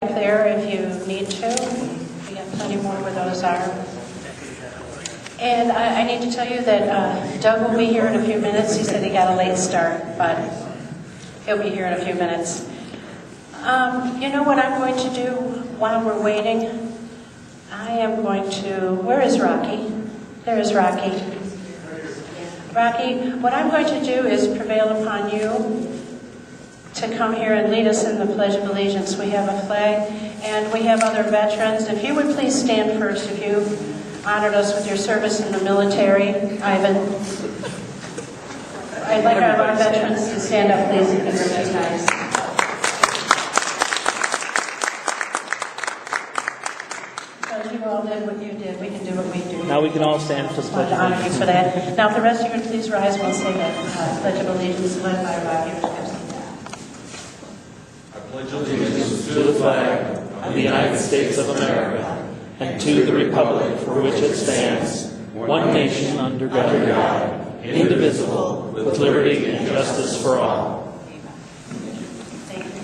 there if you need to. We got plenty more where those are. And I need to tell you that Doug will be here in a few minutes. He said he got a late start, but he'll be here in a few minutes. You know what I'm going to do while we're waiting? I am going to... Where is Rocky? There is Rocky. Rocky, what I'm going to do is prevail upon you to come here and lead us in the Pledge of Allegiance. We have a flag, and we have other veterans. If you would please stand first, if you honored us with your service in the military. Ivan, I'd like our veterans to stand up, please, if you recognize. Because you all did what you did, we can do what we do. Now we can all stand for the Pledge of Allegiance. Honor you Allegiance. for that. Now, if the rest of you would please rise, we'll say that Pledge of Allegiance led by Rocky. Pledge allegiance to the flag of the United States of America and to the republic for which it stands, one nation under God, indivisible, with liberty and justice for all. Thank you.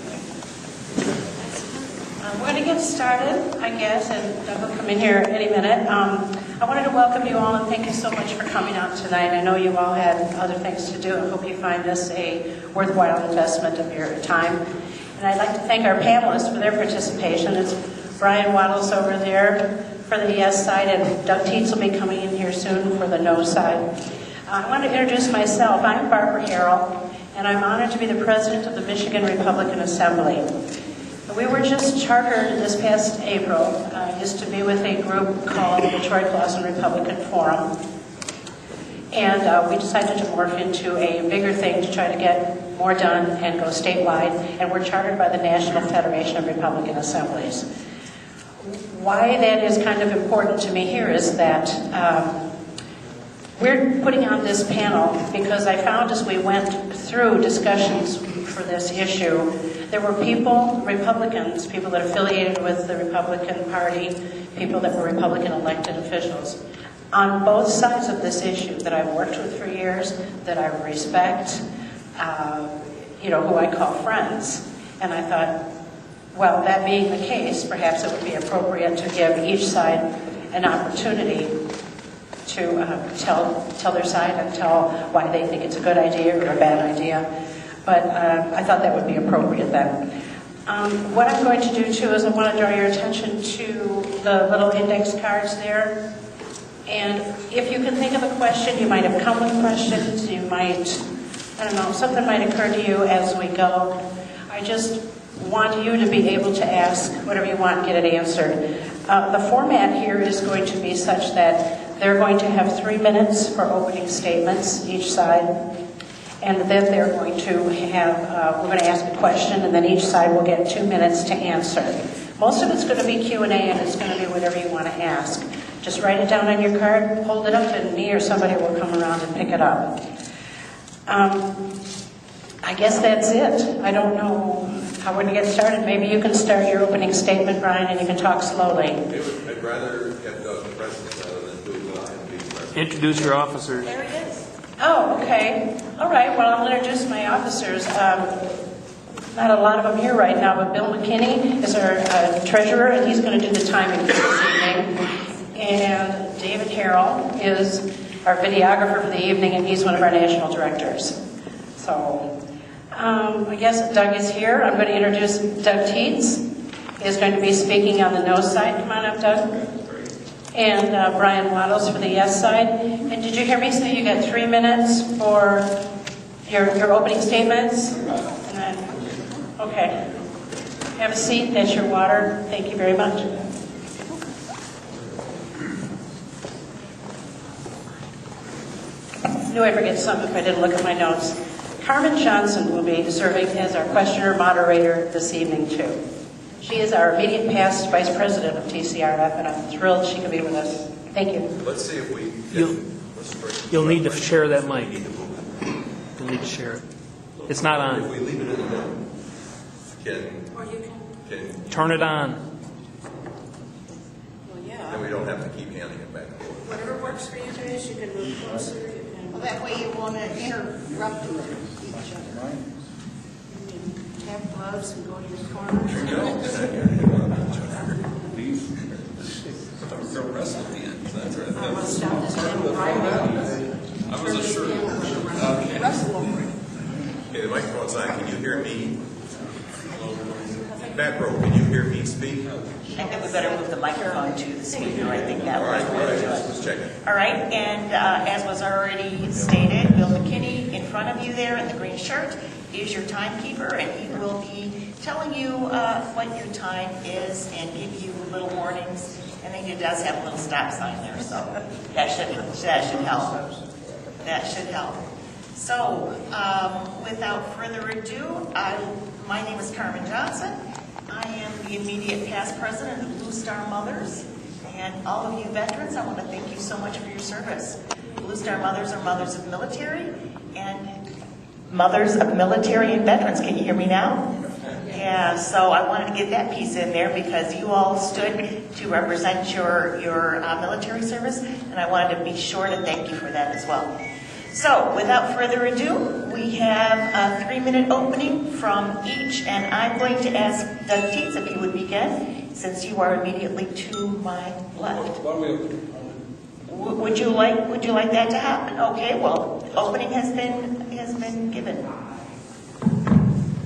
We're going to get started, I guess, and Doug will come in here any minute. I wanted to welcome you all and thank you so much for coming out tonight. I know you all had other things to do. I hope you find this a worthwhile investment of your time. And I'd like to thank our panelists for their participation. It's Brian Waddles over there for the yes side, and Doug Tietz will be coming in here soon for the no side. I want to introduce myself. I'm Barbara Harrell, and I'm honored to be the president of the Michigan Republican Assembly. We were just chartered this past April. I used to be with a group called the Troy Clausen Republican Forum. And we decided to morph into a bigger thing to try to get more done and go statewide. And we're chartered by the National Federation of Republican Assemblies. Why that is kind of important to me here is that we're putting on this panel because I found as we went through discussions for this issue, there were people, Republicans, people that affiliated with the Republican Party, people that were Republican elected officials, on both sides of this issue that I've worked with for years, that I respect, who I call friends. And I thought, well, that being the case, perhaps it would be appropriate to give each side an opportunity to tell their side and tell why they think it's a good idea or a bad idea. But I thought that would be appropriate then. What I'm going to do, too, is I want to draw your attention to the little index cards there. And if you can think of a question, you might have come with questions, you might, something might occur to you as we go. I just want you to be able to ask whatever you want and get it answered. The format here is going to be such that they're going to have 3 minutes for opening statements, each side. And then they're going to have, we're going to ask a question, and then each side will get 2 minutes to answer. Most of it's going to be Q&A, and it's going to be whatever you want to ask. Just write it down on your card, hold it up, and me or somebody will come around and pick it up. I guess that's it. I don't know how we're going to get started. Maybe you can start your opening statement, Brian, and you can talk slowly. I'd rather have the president rather than do what I'm being president. Introduce your officers. There it is. Oh, okay. All right, well, I'll introduce my officers. Not a lot of them here right now, but Bill McKinney is our treasurer, and he's going to do the timing for this evening. And David Harrell is our videographer for the evening, and he's one of our national directors. So I guess Doug is here. I'm going to introduce Doug Tietz. He is going to be speaking on the no side. Come on up, Doug. And Brian Waddles for the yes side. And did you hear me say you got 3 minutes for your opening statements? And then, okay. Have a seat. That's your water. Thank you very much. I knew I'd forget something if I didn't look at my notes. Carmen Johnson will be serving as our questioner moderator this evening, too. She is our immediate past vice president of TCRF, and I'm thrilled she could be with us. Thank you. Let's see if we You'll need to share that mic. You'll need to share it. It's not If on. we leave it in the middle, can Turn it on. Well, yeah. then we don't have to keep handing it back. Whatever works for you guys, you can move closer. Well, that way you won't interrupt each other. Have gloves and go to your corner. There you go. Macro, can you hear me speak? I think we better move the microphone to the speaker. I think that All right, would be good. let's check it. All right, and as was already stated, Bill McKinney in front of you there in the green shirt is your timekeeper, and he will be telling you what your time is and give you little warnings. I think it does have a little stop sign there, so that should help. That should help. So, without further ado, my name is Carmen Johnson. I am the immediate past president of Blue Star Mothers. And all of you veterans, I want to thank you so much for your service. Blue Star Mothers are mothers of military and veterans. Can you hear me now? Yeah, so I wanted to get that piece in there because you all stood to represent your military service, and I wanted to be sure to thank you for that as well. So, without further ado, we have a 3-minute opening from each, and I'm going to ask Doug Teets if he would begin, since you are immediately to my left. Would you like that to happen? Okay, well, opening has been given.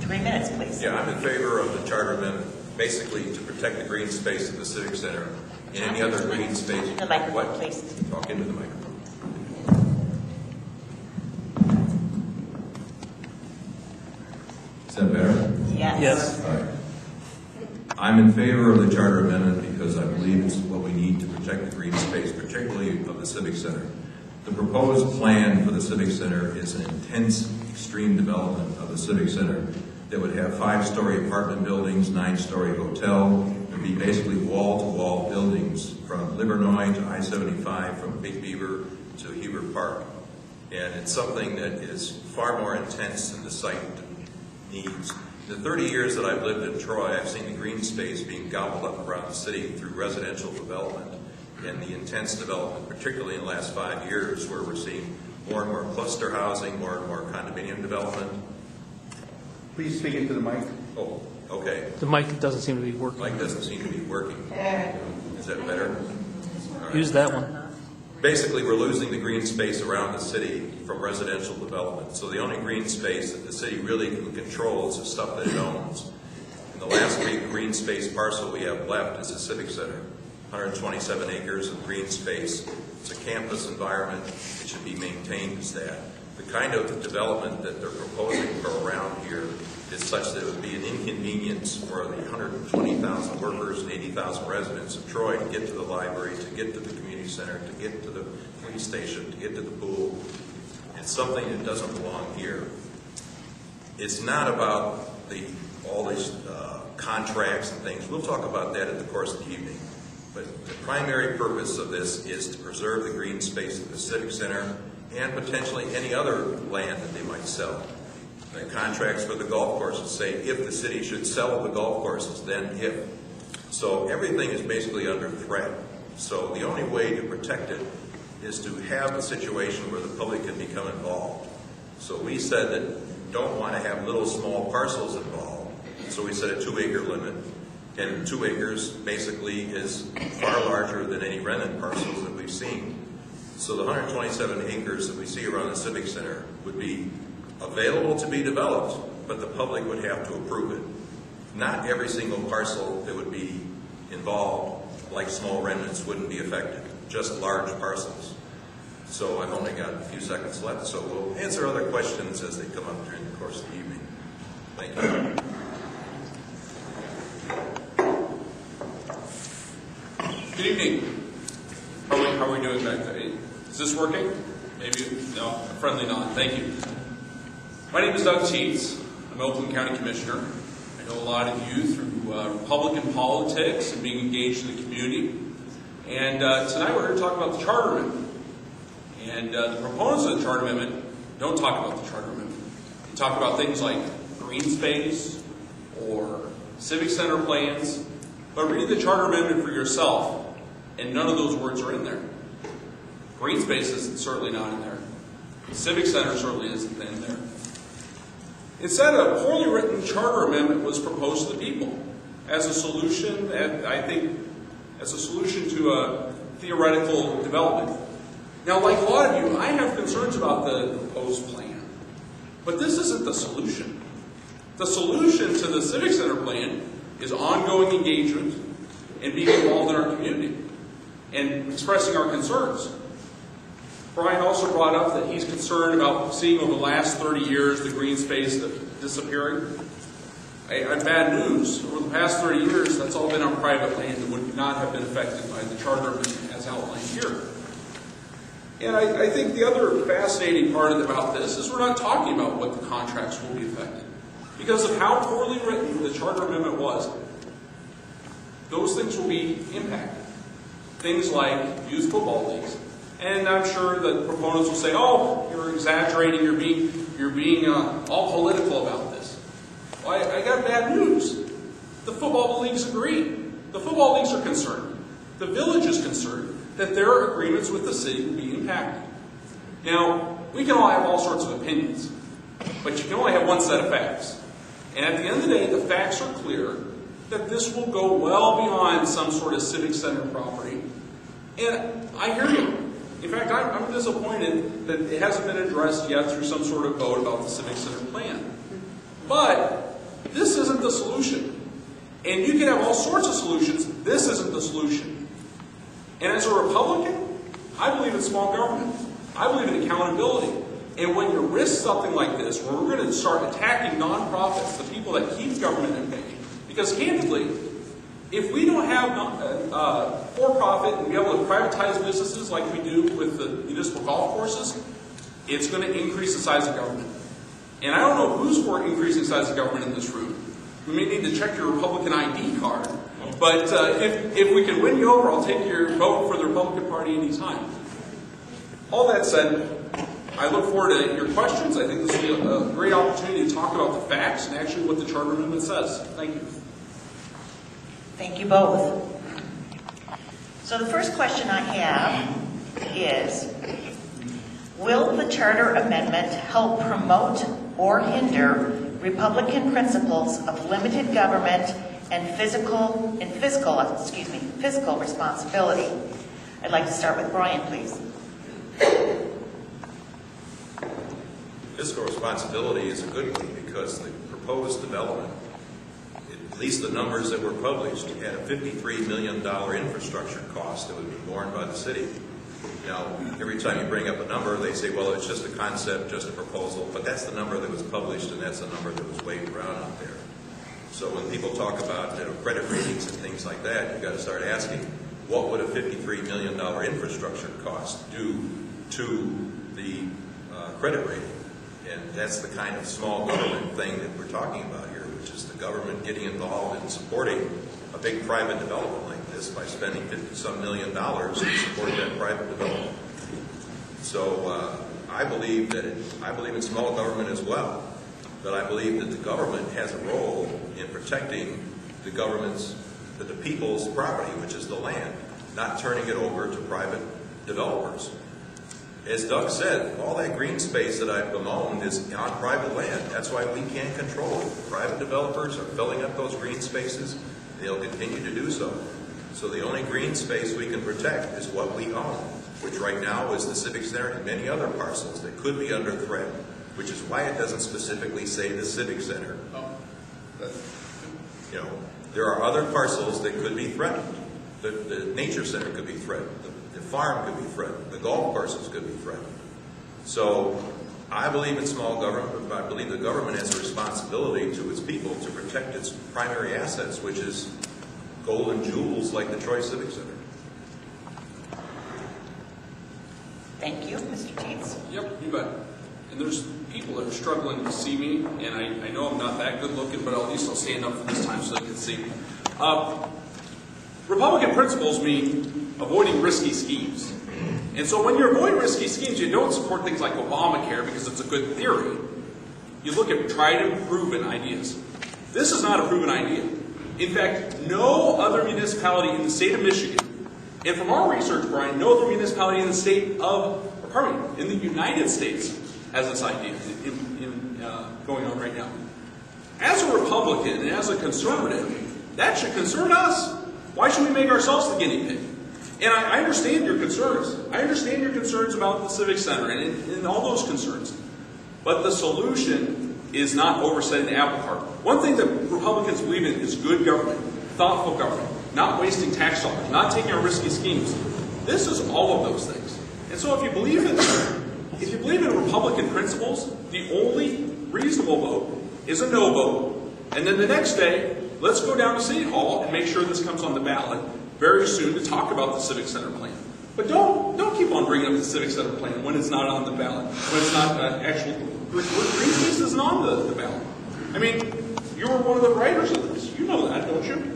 3 minutes, please. Yeah, I'm in favor of the charter amendment, basically to protect the green space at the Civic Center and any other green space. The microphone, What? please. Talk into the microphone. Is that better? Yes. All right. I'm in favor of the charter amendment because I believe it's what we need to protect the green space, particularly of the Civic Center. The proposed plan for the Civic Center is an intense, extreme development of the Civic Center that would have 5-story apartment buildings, 9-story hotel. It would be basically wall-to-wall buildings from Livernois to I-75, from Big Beaver to Hebert Park. And it's something that is far more intense than the site needs. In the 30 years that I've lived in Troy, I've seen the green space being gobbled up around the city through residential development and the intense development, particularly in the last 5 years, where we're seeing more and more cluster housing, more and more condominium development. Please speak into the mic. Oh, okay. The mic doesn't seem to be working. Mic doesn't seem to be working. Is that better? All right. Use that one. Basically, we're losing the green space around the city from residential development. So the only green space that the city really can control is the stuff that it owns. And the last green space parcel we have left is the Civic Center, 127 acres of green space. It's a campus environment. It should be maintained as that. The kind of development that they're proposing for around here is such that it would be an inconvenience for the 120,000 workers and 80,000 residents of Troy to get to the library, to get to the community center, to get to the police station, to get to the pool. It's something that doesn't belong here. It's not about all these contracts and things. We'll talk about that in the course of the evening. But the primary purpose of this is to preserve the green space of the Civic Center and potentially any other land that they might sell. The contracts for the golf courses say if the city should sell the golf courses, then if. So everything is basically under threat. So the only way to protect it is to have a situation where the public can become involved. So we said that don't want to have little small parcels involved. So we set a 2-acre limit. And 2 acres basically is far larger than any rented parcels that we've seen. So the 127 acres that we see around the Civic Center would be available to be developed, but the public would have to approve it. Not every single parcel that would be involved, like small remnants, wouldn't be affected, just large parcels. So I've only got a few seconds left, so we'll answer other questions as they come up during the course of the evening. Thank you. Good evening. How are we doing back there? Is this working? Maybe, no, a friendly nod. Thank you. My name is Doug Teets. I'm Oakland County Commissioner. I know a lot of you through Republican politics and being engaged in the community. And tonight we're going to talk about the Charter Amendment. And the proponents of the Charter Amendment don't talk about the Charter Amendment. They talk about things like green space or civic center plans. But read the Charter Amendment for yourself, and none of those words are in there. Green space is certainly not in there. The Civic Center certainly isn't in there. Instead, a poorly written Charter Amendment was proposed to the people as a solution, and I think, as a solution to a theoretical development. Now, like a lot of you, I have concerns about the proposed plan. But this isn't the solution. The solution to the Civic Center plan is ongoing engagement and being involved in our community and expressing our concerns. Brian also brought up that he's concerned about seeing over the last 30 years the green space disappearing. I have bad news. Over the past 30 years, that's all been on private land and would not have been affected by the charter as outlined here. And I think the other fascinating part about this is we're not talking about what the contracts will be affected. Because of how poorly written the charter amendment was, those things will be impacted. Things like youth football leagues. And I'm sure that proponents will say, oh, you're exaggerating, you're being all political about this. Well, I got bad news. The football leagues agree. The football leagues are concerned. The village is concerned that their agreements with the city will be impacted. Now, we can all have all sorts of opinions, but you can only have one set of facts. And at the end of the day, the facts are clear that this will go well beyond some sort of civic center property. And I hear you. In fact, I'm disappointed that it hasn't been addressed yet through some sort of vote about the civic center plan. But this isn't the solution. And you can have all sorts of solutions. This isn't the solution. And as a Republican, I believe in small government. I believe in accountability. And when you risk something like this, where we're going to start attacking nonprofits, the people that keep government in pay, because candidly, if we don't have for-profit and be able to privatize businesses like we do with the municipal golf courses, it's going to increase the size of government. And I don't know who's for increasing the size of government in this room. You may need to check your Republican ID card. But if we can win you over, I'll take your vote for the Republican Party anytime. All that said, I look forward to your questions. I think this will be a great opportunity to talk about the facts and actually what the Charter Amendment says. Thank you. Thank you both. So the first question I have is, will the Charter Amendment help promote or hinder Republican principles of limited government and fiscal responsibility? I'd like to start with Brian, please. Fiscal responsibility is a good one because the proposed development, at least the numbers that were published, had a $53 million infrastructure cost that would be borne by the city. Now, every time you bring up a number, they say, well, it's just a concept, just a proposal, but that's the number that was published and that's the number that was waved around out there. So when people talk about credit ratings and things like that, you've got to start asking, what would a $53 million infrastructure cost do to the credit rating? And that's the kind of small government thing that we're talking about here, which is the government getting involved in supporting a big private development like this by spending $50-some million to support that private development. So I believe in small government as well, but I believe that the government has a role in protecting the people's property, which is the land, not turning it over to private developers. As Doug said, all that green space that I've bemoaned is on private land. That's why we can't control it. Private developers are filling up those green spaces. They'll continue to do so. So the only green space we can protect is what we own, which right now is the Civic Center and many other parcels that could be under threat, which is why it doesn't specifically say the Civic Center. There are other parcels that could be threatened. The Nature Center could be threatened. The farm could be threatened. The golf courses could be threatened. So I believe in small government, but I believe the government has a responsibility to its people to protect its primary assets, which is golden jewels like the Troy Civic Center. Thank you. Mr. Teets? Yep, you bet. And there's people that are struggling to see me, and I know I'm not that good looking, but at least I'll stand up for this time so they can see me. Republican principles mean avoiding risky schemes. And so when you avoid risky schemes, you don't support things like Obamacare because it's a good theory. You look at tried and proven ideas. This is not a proven idea. In fact, no other municipality in the state of Michigan, and from our research, Brian, no other municipality in the United States has this idea going on right now. As a Republican and as a conservative, that should concern us. Why should we make ourselves the guinea pig? And I understand your concerns. I understand your concerns about the Civic Center and all those concerns. But the solution is not oversetting the apple cart. One thing that Republicans believe in is good government, thoughtful government, not wasting tax dollars, not taking on risky schemes. This is all of those things. And so if you believe in Republican principles, the only reasonable vote is a no vote. And then the next day, let's go down to City Hall and make sure this comes on the ballot very soon to talk about the Civic Center plan. But don't keep on bringing up the Civic Center plan when it's not on the ballot, when it's not actually, green space isn't on the ballot. I mean, you were one of the writers of this. You know that, don't you?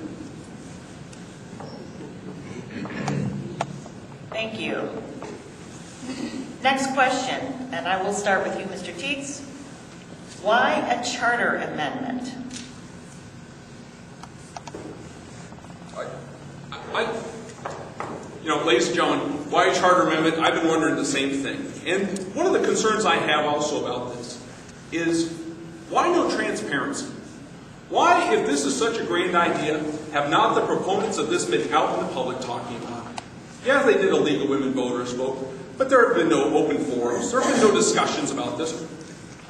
Thank you. Next question, and I will start with you, Mr. Teets. Why a charter amendment? Ladies and gentlemen, why a charter amendment? I've been wondering the same thing. And one of the concerns I have also about this is, why no transparency? Why, if this is such a grand idea, have not the proponents of this been out in the public talking about it? Yeah, they did a League of Women Voters vote, but there have been no open forums. There have been no discussions about this.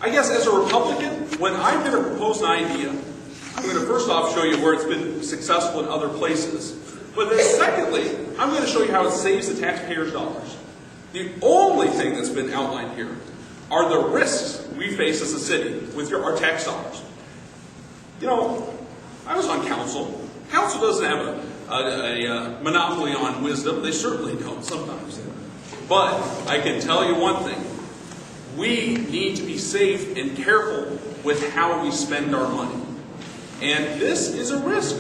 I guess as a Republican, when I'm going to propose an idea, I'm going to first off show you where it's been successful in other places. But then secondly, I'm going to show you how it saves the taxpayers' dollars. The only thing that's been outlined here are the risks we face as a city with our tax dollars. I was on council. Council doesn't have a monopoly on wisdom. They certainly don't sometimes. But I can tell you one thing. We need to be safe and careful with how we spend our money. And this is a risk.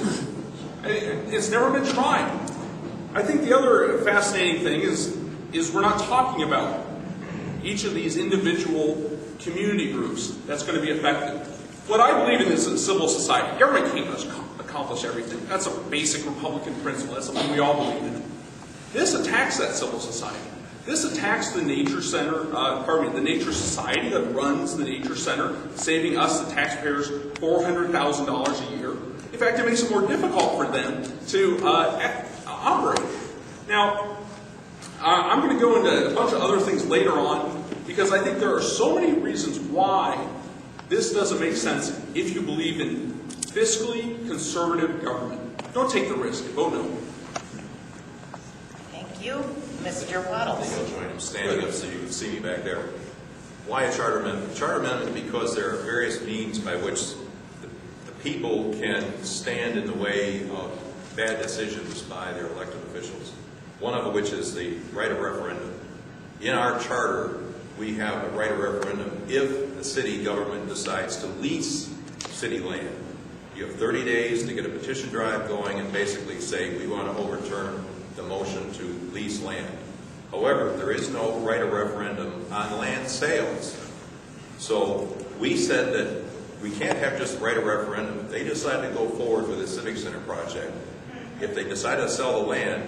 It's never been tried. I think the other fascinating thing is we're not talking about each of these individual community groups that's going to be affected. What I believe in is a civil society. Government can't accomplish everything. That's a basic Republican principle. That's something we all believe in. This attacks that civil society. This attacks the nature center, the nature society that runs the nature center, saving us, the taxpayers, $400,000 a year. In fact, it makes it more difficult for them to operate. Now, I'm going to go into a bunch of other things later on, because I think there are so many reasons why this doesn't make sense if you believe in fiscally conservative government. Don't take the risk. Vote no. Thank you. Mr. Waddles. I'm standing up so you can see me back there. Why a charter amendment? Charter amendment because there are various means by which the people can stand in the way of bad decisions by their elected officials. One of which is the right of referendum. In our charter, we have a right of referendum if the city government decides to lease city land. You have 30 days to get a petition drive going and basically say we want to overturn the motion to lease land. However, there is no right of referendum on land sales. So we said that we can't have just right of referendum. If they decide to go forward with the Civic Center project, if they decide to sell the land,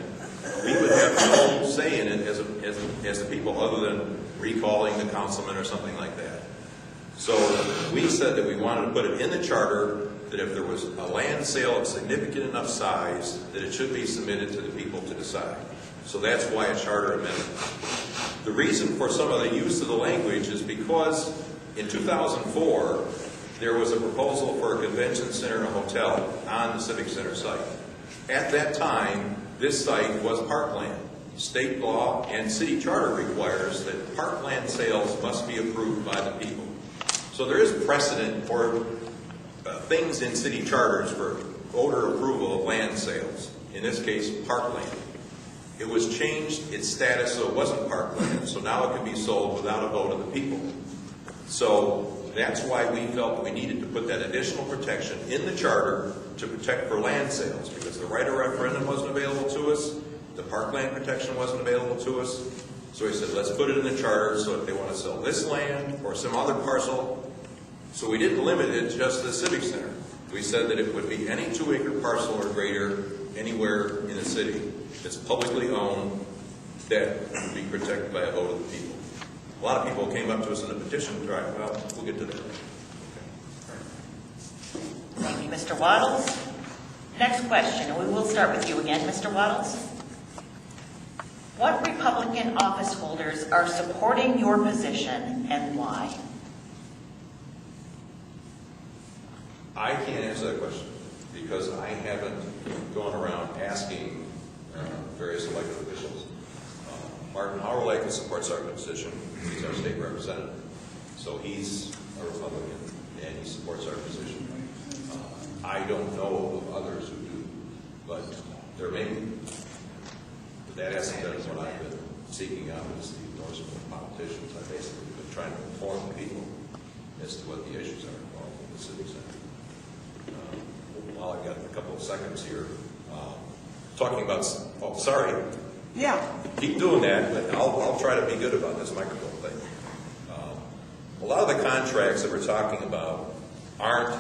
we would have no say in it as the people, other than recalling the councilman or something like that. So we said that we wanted to put it in the charter that if there was a land sale of significant enough size, that it should be submitted to the people to decide. So that's why a charter amendment. The reason for some of the use of the language is because in 2004, there was a proposal for a convention center and a hotel on the Civic Center site. At that time, this site was parkland. State law and city charter requires that parkland sales must be approved by the people. So there is precedent for things in city charters for voter approval of land sales. In this case, parkland. It was changed its status so it wasn't parkland, so now it can be sold without a vote of the people. So that's why we felt that we needed to put that additional protection in the charter to protect for land sales, because the right of referendum wasn't available to us, the parkland protection wasn't available to us. So we said, let's put it in the charter so if they want to sell this land or some other parcel. So we didn't limit it to just the Civic Center. We said that it would be any 2-acre parcel or greater anywhere in the city that's publicly owned that would be protected by a vote of the people. A lot of people came up to us in the petition drive. Well, we'll get to that. Thank you, Mr. Waddles. Next question, and we will start with you again, Mr. Waddles. What Republican office holders are supporting your position and why? I can't answer that question because I haven't gone around asking various elected officials. Martin Howrelake supports our position. He's our state representative. So he's a Republican, and he supports our position. I don't know of others who do, but there may be. But that hasn't been what I've been seeking out is the endorsement of politicians. I've basically been trying to inform people as to what the issues are involved in the city center. While I've got a couple of seconds here, talking about, oh, sorry. Yeah. Keep doing that, but I'll try to be good about this microphone thing. A lot of the contracts that we're talking about aren't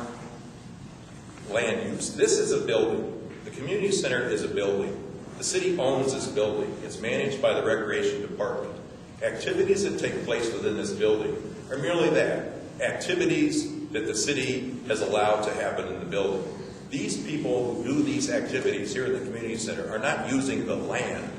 land use. This is a building. The community center is a building. The city owns this building. It's managed by the recreation department. Activities that take place within this building are merely that, activities that the city has allowed to happen in the building. These people who do these activities here in the community center are not using the land.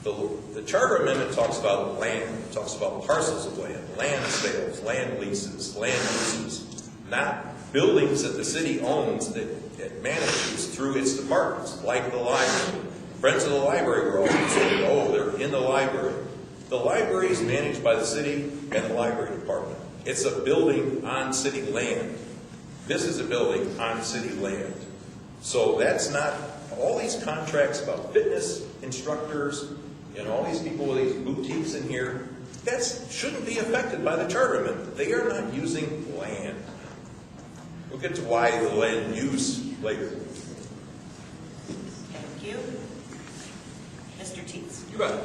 The Charter Amendment talks about land. It talks about parcels of land sales, land leases, land uses, not buildings that the city owns that it manages through its departments, like the library. Friends of the library were always saying, oh, they're in the library. The library is managed by the city and the library department. It's a building on city land. This is a building on city land. So that's not, all these contracts about fitness instructors and all these people with these boutiques in here, that shouldn't be affected by the Charter Amendment. They are not using land. We'll get to why the land use later. Thank you. Mr. Teets. You bet.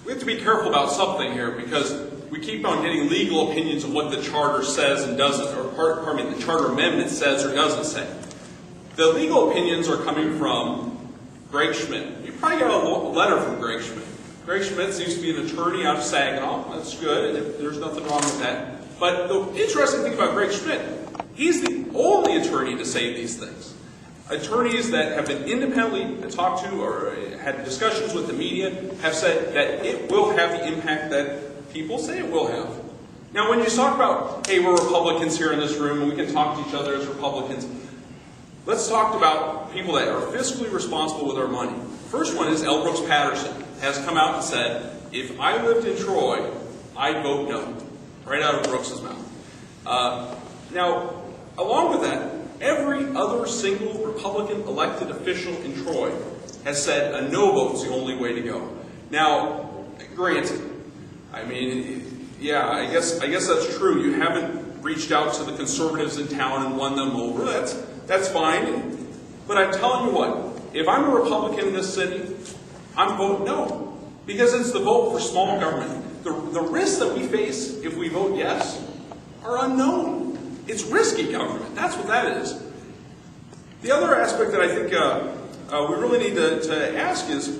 We have to be careful about something here because we keep on getting legal opinions of what the charter says and doesn't, or pardon me, the Charter Amendment says or doesn't say. The legal opinions are coming from Greg Schmidt. You probably got a letter from Greg Schmidt. Greg Schmidt seems to be an attorney out of Saginaw. That's good, and there's nothing wrong with that. But the interesting thing about Greg Schmidt, he's the only attorney to say these things. Attorneys that have been independently talked to or had discussions with the media have said that it will have the impact that people say it will have. Now, when you talk about, hey, we're Republicans here in this room and we can talk to each other as Republicans, let's talk about people that are fiscally responsible with our money. First one is L. Brooks Patterson has come out and said, if I lived in Troy, I'd vote no. Right out of Brooks's mouth. Now, along with that, every other single Republican elected official in Troy has said a no vote is the only way to go. Now, granted, I mean, yeah, I guess that's true. You haven't reached out to the conservatives in town and won them over. That's fine. But I'm telling you what, if I'm a Republican in this city, I'm voting no. Because it's the vote for small government. The risks that we face if we vote yes are unknown. It's risky government. That's what that is. The other aspect that I think we really need to ask is,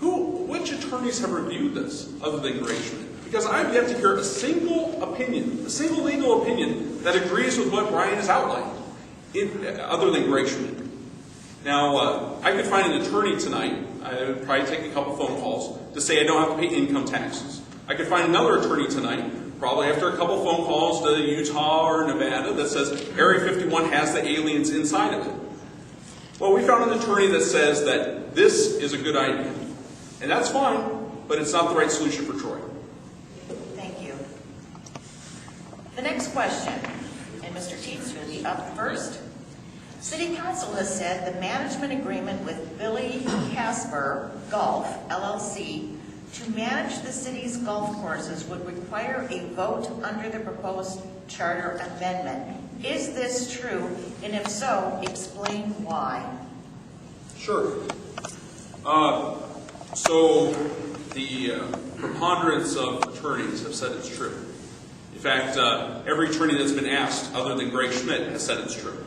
which attorneys have reviewed this other than Greg Schmidt? Because I've yet to hear a single opinion, a single legal opinion that agrees with what Brian has outlined, other than Greg Schmidt. Now, I could find an attorney tonight, I would probably take a couple phone calls, to say I don't have to pay income taxes. I could find another attorney tonight, probably after a couple phone calls to Utah or Nevada, that says Area 51 has the aliens inside of it. Well, we found an attorney that says that this is a good idea. And that's fine, but it's not the right solution for Troy. Thank you. The next question, and Mr. Teets will be up first. City Council has said the management agreement with Billy Casper Golf, LLC, to manage the city's golf courses would require a vote under the proposed charter amendment. Is this true? And if so, explain why. Sure. So the preponderance of attorneys have said it's true. In fact, every attorney that's been asked, other than Greg Schmidt, has said it's true.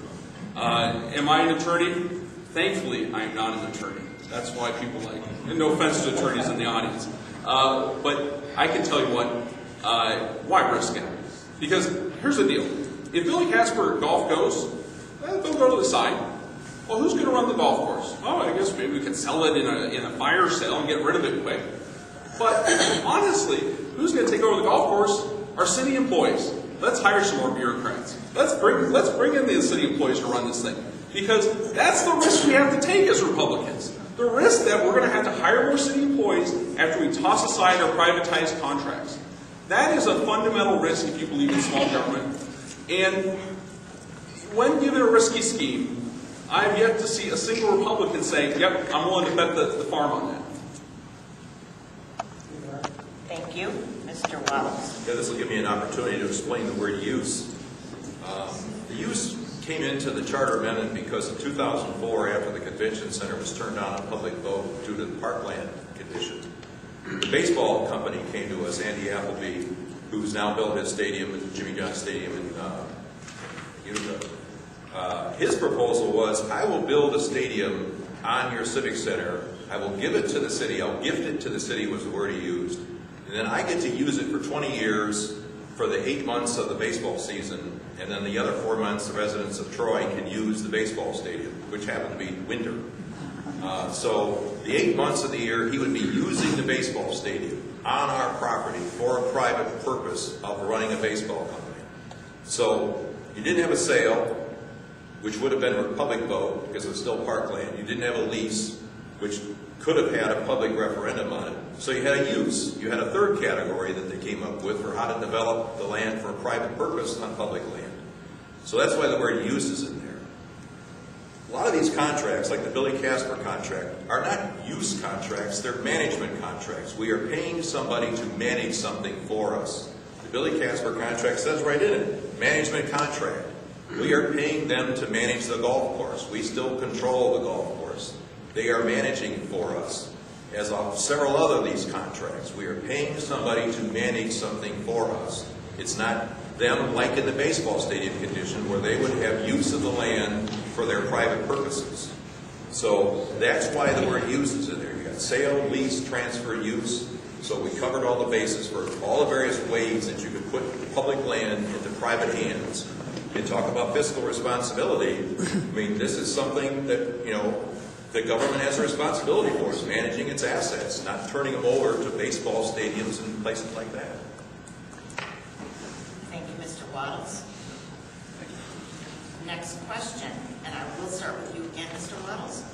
Am I an attorney? Thankfully, I am not an attorney. That's why people like, and no offense to attorneys in the audience. But I can tell you what, why risk it? Because here's the deal. If Billy Casper Golf goes, they'll go to the side. Well, who's going to run the golf course? Oh, I guess maybe we could sell it in a fire sale and get rid of it quick. But honestly, who's going to take over the golf course? Our city employees. let's hire some more bureaucrats. Let's bring in the city employees to run this thing. Because that's the risk we have to take as Republicans. The risk that we're going to have to hire more city employees after we toss aside our privatized contracts. That is a fundamental risk if you believe in small government. And when given a risky scheme, I've yet to see a single Republican say, yep, I'm willing to bet the farm on that. Thank you. Mr. Waddles. Yeah, this will give me an opportunity to explain the word use. The use came into the charter amendment because in 2004, after the convention center was turned on a public vote due to the parkland condition, the baseball company came to us, Andy Appleby, who's now built his stadium, Jimmy John Stadium in Utica. His proposal was, I will build a stadium on your civic center. I will give it to the city. I'll gift it to the city was the word he used. And then I get to use it for 20 years for the 8 months of the baseball season. And then the other 4 months, the residents of Troy can use the baseball stadium, which happened to be winter. So the 8 months of the year, he would be using the baseball stadium on our property for a private purpose of running a baseball company. So you didn't have a sale, which would have been a public vote because it was still parkland. You didn't have a lease, which could have had a public referendum on it. So you had a use. You had a third category that they came up with for how to develop the land for a private purpose on public land. So that's why the word use is in there. A lot of these contracts, like the Billy Casper contract, are not use contracts, they're management contracts. We are paying somebody to manage something for us. The Billy Casper contract says right in it, management contract. We are paying them to manage the golf course. We still control the golf course. They are managing it for us. As of several other of these contracts, we are paying somebody to manage something for us. It's not them like in the baseball stadium condition where they would have use of the land for their private purposes. So that's why the word use is in there. You got sale, lease, transfer, use. So we covered all the bases for all the various ways that you could put public land into private hands. You talk about fiscal responsibility. I mean, this is something that, the government has a responsibility for, is managing its assets, not turning them over to baseball stadiums and places like that. Thank you, Mr. Waddles. Next question, and I will start with you again, Mr. Waddles.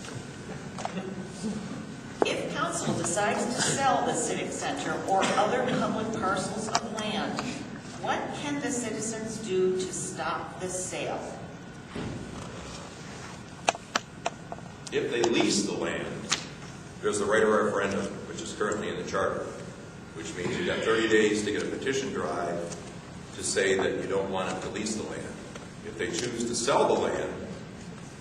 If council decides to sell the Civic Center or other public parcels of land, what can the citizens do to stop the sale? If they lease the land, there's the right of referendum, which is currently in the charter, which means you've got 30 days to get a petition drive to say that you don't want them to lease the land. If they choose to sell the land,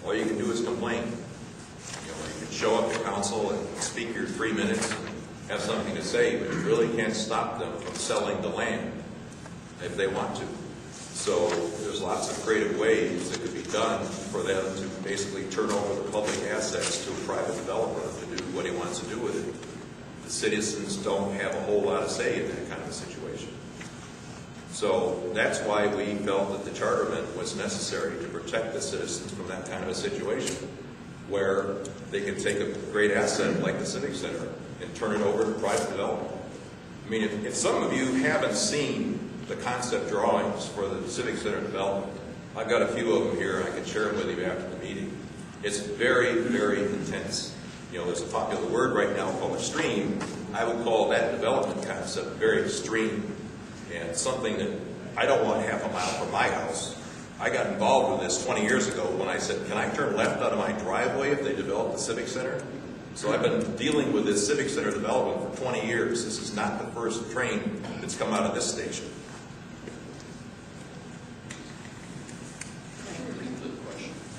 all you can do is complain. You can show up to council and speak your 3 minutes and have something to say, but you really can't stop them from selling the land if they want to. So there's lots of creative ways that could be done for them to basically turn over the public assets to a private developer to do what he wants to do with it. The citizens don't have a whole lot of say in that kind of a situation. So that's why we felt that the charter amendment was necessary to protect the citizens from that kind of a situation where they can take a great asset like the Civic Center and turn it over to private development. I mean, if some of you haven't seen the concept drawings for the Civic Center development, I've got a few of them here. I can share them with you after the meeting. It's very, very intense. There's a popular word right now called extreme. I would call that development concept very extreme and something that I don't want half a mile from my house. I got involved with this 20 years ago when I said, can I turn left out of my driveway if they develop the Civic Center? So I've been dealing with this Civic Center development for 20 years. This is not the first train that's come out of this station.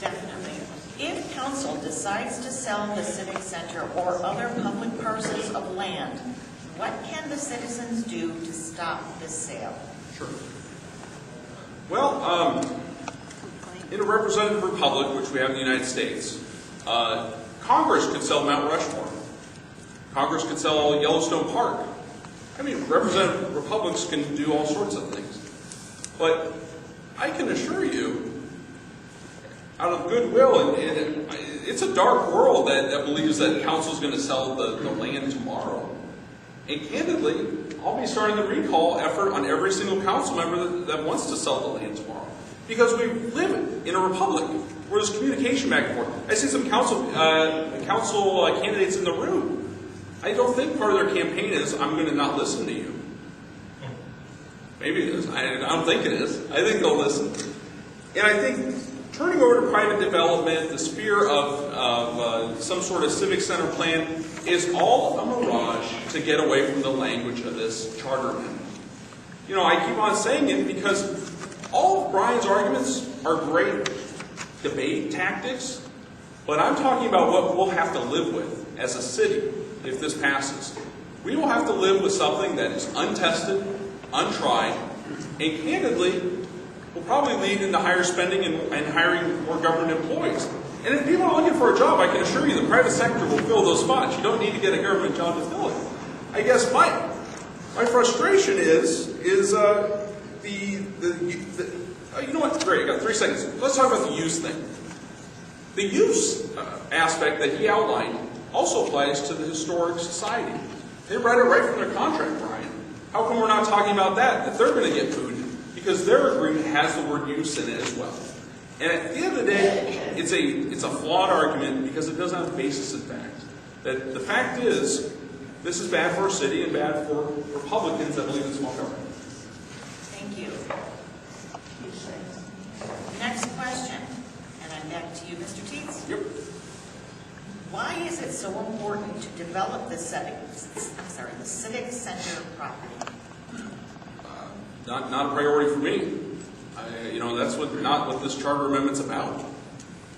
Definitely. If council decides to sell the Civic Center or other public parcels of land, what can the citizens do to stop this sale? Sure. Well, in a representative republic, which we have in the United States, Congress could sell Mount Rushmore. Congress could sell Yellowstone Park. I mean, representative republics can do all sorts of things. But I can assure you, out of goodwill, and it's a dark world that believes that council is going to sell the land tomorrow. And candidly, I'll be starting the recall effort on every single council member that wants to sell the land tomorrow. Because we live in a republic where there's communication back and forth. I see some council candidates in the room. I don't think part of their campaign is, I'm going to not listen to you. Maybe it is. I don't think it is. I think they'll listen. And I think turning over to private development, the sphere of some sort of civic center plan, is all a mirage to get away from the language of this charter amendment. You know, I keep on saying it because all of Brian's arguments are great debate tactics, but I'm talking about what we'll have to live with as a city if this passes. We will have to live with something that is untested, untried, and candidly will probably lead into higher spending and hiring more government employees. And if people are looking for a job, I can assure you the private sector will fill those spots. You don't need to get a government job to fill it. I guess my frustration is you know what? Great, I got 3 seconds. Let's talk about the use thing. The use aspect that he outlined also applies to the historic society. They write it right from their contract, Brian. How come we're not talking about that they're going to get food? Because their agreement has the word use in it as well. And at the end of the day, it's a flawed argument because it doesn't have a basis in fact. That the fact is, this is bad for our city and bad for Republicans that believe in small government. Thank you. Next question, and I'm back to you, Mr. Teets. Yep. Why is it so important to develop the civic center property? Not a priority for me. That's not what this charter amendment's about.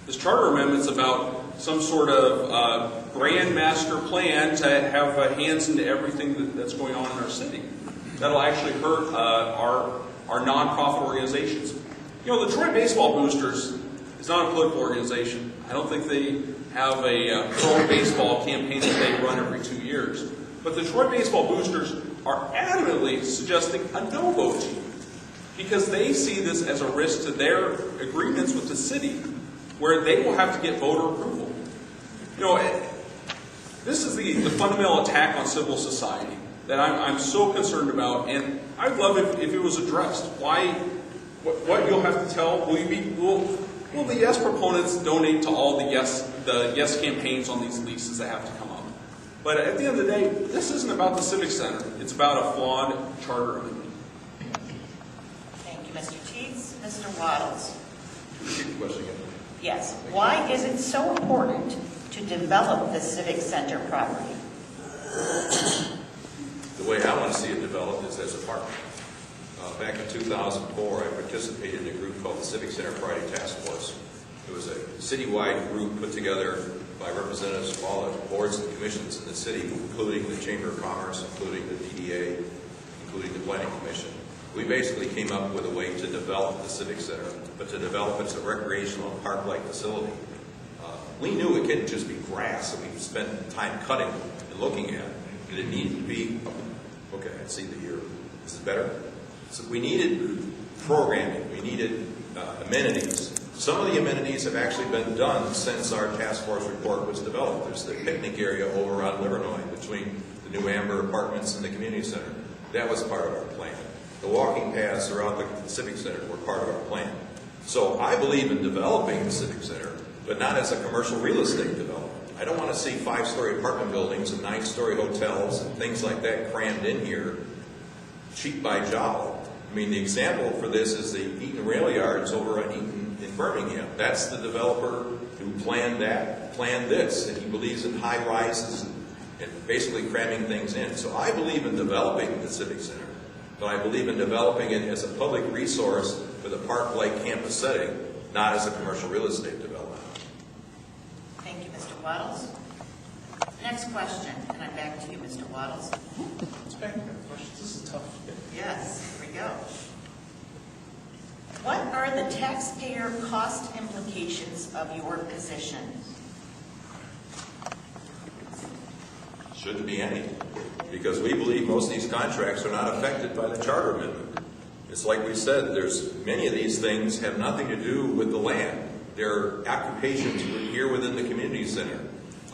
This charter amendment's about some sort of grand master plan to have hands into everything that's going on in our city. That'll actually hurt our nonprofit organizations. You know, the Troy Baseball Boosters is not a political organization. I don't think they have a pro-baseball campaign that they run every 2 years. But the Troy Baseball Boosters are adamantly suggesting a no vote to you because they see this as a risk to their agreements with the city where they will have to get voter approval. You know, this is the fundamental attack on civil society that I'm so concerned about, and I'd love if it was addressed. What you'll have to tell, will the yes proponents donate to all the yes campaigns on these leases that have to come up? But at the end of the day, this isn't about the Civic Center. It's about a flawed charter amendment. Thank you, Mr. Teets. Mr. Waddles. Repeat the question again. Yes. Why is it so important to develop the civic center property? The way I want to see it developed is as a park. Back in 2004, I participated in a group called the Civic Center Priority Task Force. It was a citywide group put together by representatives from all the boards and commissions in the city, including the Chamber of Commerce, including the PDA, including the Planning Commission. We basically came up with a way to develop the Civic Center, but to develop it as a recreational park-like facility. We knew it couldn't just be grass that we spent time cutting and looking at. It needed to be, okay, I see the year. Is it better? So we needed programming. We needed amenities. Some of the amenities have actually been done since our task force report was developed. There's the picnic area over on Livernois between the New Amber Apartments and the community center. That was part of our plan. The walking paths around the Civic Center were part of our plan. So I believe in developing the Civic Center, but not as a commercial real estate development. I don't want to see 5-story apartment buildings and 9-story hotels and things like that crammed in here, cheap by jowl. I mean, the example for this is the Eaton Rail Yards over on Eaton in Birmingham. That's the developer who planned this, and he believes in high rises and basically cramming things in. So I believe in developing the Civic Center, but I believe in developing it as a public resource with a park-like campus setting, not as a commercial real estate development. Thank you, Mr. Waddles. Next question, and I'm back to you, Mr. Waddles. It's back to questions. This is tough. Yes, here we go. What are the taxpayer cost implications of your position? Shouldn't be any, because we believe most of these contracts are not affected by the charter amendment. It's like we said, there's many of these things have nothing to do with the land. They're occupations here within the community center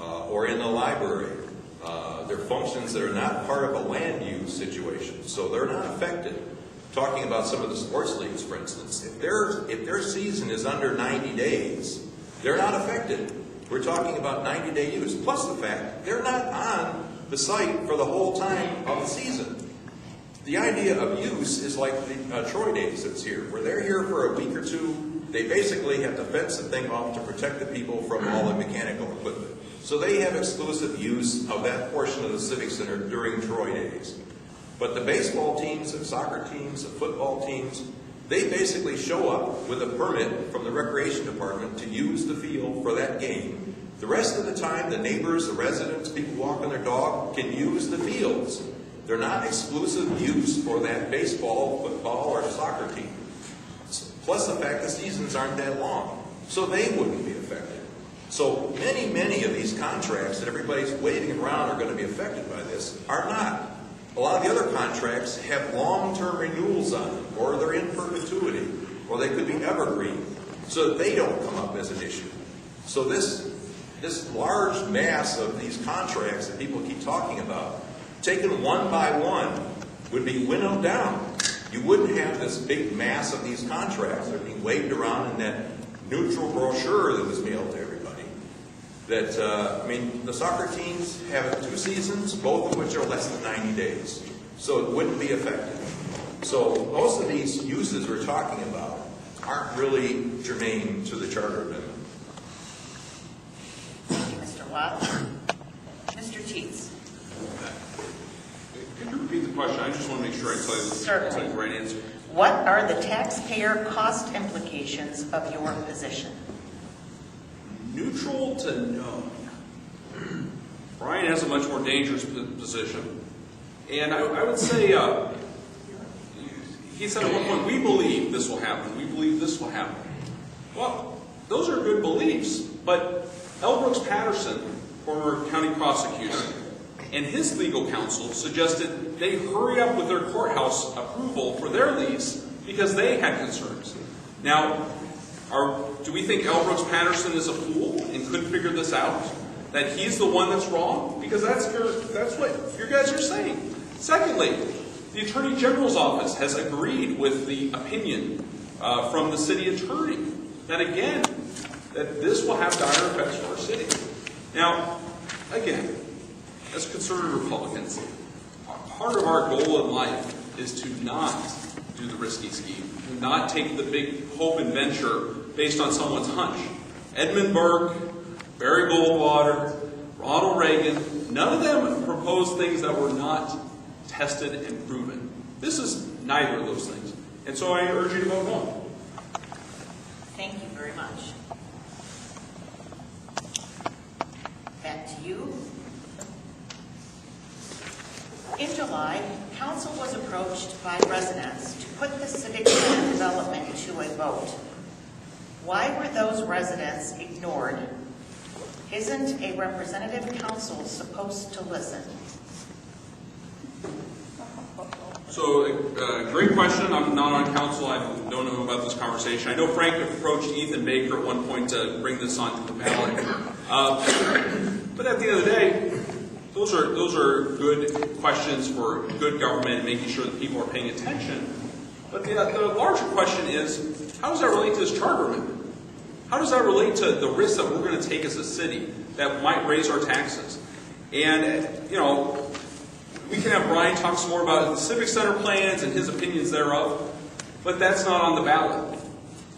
or in the library. They're functions that are not part of a land use situation, so they're not affected. Talking about some of the sports leagues, for instance, if their season is under 90 days, they're not affected. We're talking about 90-day use, plus the fact they're not on the site for the whole time of the season. The idea of use is like the Troy days that's here, where they're here for a week or two. They basically have to fence the thing off to protect the people from all the mechanical equipment. So they have exclusive use of that portion of the Civic Center during Troy days. But the baseball teams, the soccer teams, the football teams, they basically show up with a permit from the recreation department to use the field for that game. The rest of the time, the neighbors, the residents, people walking their dog can use the fields. They're not exclusive use for that baseball, football, or soccer team. Plus the fact the seasons aren't that long, so they wouldn't be affected. So many of these contracts that everybody's waving around are going to be affected by this are not. A lot of the other contracts have long-term renewals on them, or they're in perpetuity, or they could be evergreen, so they don't come up as an issue. So this large mass of these contracts that people keep talking about, taken one by one, would be winnowed down. You wouldn't have this big mass of these contracts that are being waved around in that neutral brochure that was mailed to everybody. That, the soccer teams have 2 seasons, both of which are less than 90 days. So it wouldn't be affected. So most of these uses we're talking about aren't really germane to the Charter Amendment. Thank you, Mr. Watt. Mr. Teets. Could you repeat the question? I just want to make sure I tell you the right answer. What are the taxpayer cost implications of your position? Neutral to no. Brian has a much more dangerous position. And I would say, he said at one point, we believe this will happen. We believe this will happen. Well, those are good beliefs. But L. Brooks Patterson, former county prosecutor, and his legal counsel suggested they hurry up with their courthouse approval for their lease because they had concerns. Now, do we think L. Brooks Patterson is a fool and couldn't figure this out? That he's the one that's wrong? Because that's what you guys are saying. Secondly, the Attorney General's office has agreed with the opinion from the city attorney that, again, that this will have dire effects for our city. Now, again, as conservative Republicans, part of our goal in life is to not do the risky scheme, to not take the big hope and venture based on someone's hunch. Edmund Burke, Barry Goldwater, Ronald Reagan, none of them proposed things that were not tested and proven. This is neither of those things. And so I urge you to vote no. Thank you very much. Back to you. In July, Council was approached by residents to put the civic center development to a vote. Why were those residents ignored? Isn't a representative council supposed to listen? So, great question. I'm not on council. I don't know about this conversation. I know Frank approached Ethan Baker at one point to bring this onto the ballot. But at the end of the day, those are good questions for good government and making sure that people are paying attention. But the larger question is, how does that relate to this charter amendment? How does that relate to the risks that we're going to take as a city that might raise our taxes? And, we can have Brian talk some more about the Civic Center plans and his opinions thereof, but that's not on the ballot.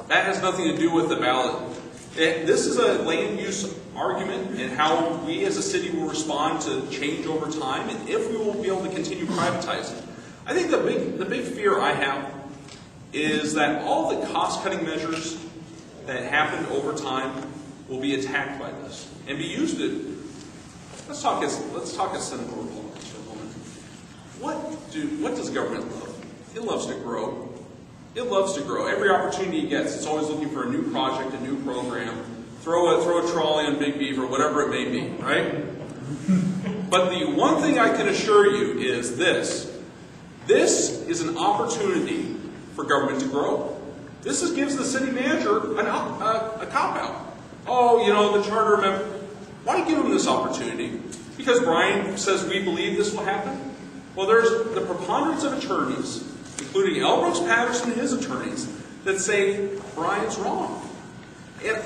That has nothing to do with the ballot. This is a land use argument and how we as a city will respond to change over time and if we will be able to continue privatizing. I think the big fear I have is that all the cost-cutting measures that happened over time will be attacked by this and be used to. Let's talk as Senator Republicans for a moment. What does government love? It loves to grow. It loves to grow. Every opportunity it gets, it's always looking for a new project, a new program. Throw a trolley on Big Beaver, whatever it may be, right? But the one thing I can assure you is this. This is an opportunity for government to grow. This gives the city manager a cop-out. Oh, the charter amendment. Why give them this opportunity? Because Brian says we believe this will happen? Well, there's the preponderance of attorneys, including L. Brooks Patterson and his attorneys, that say Brian's wrong. And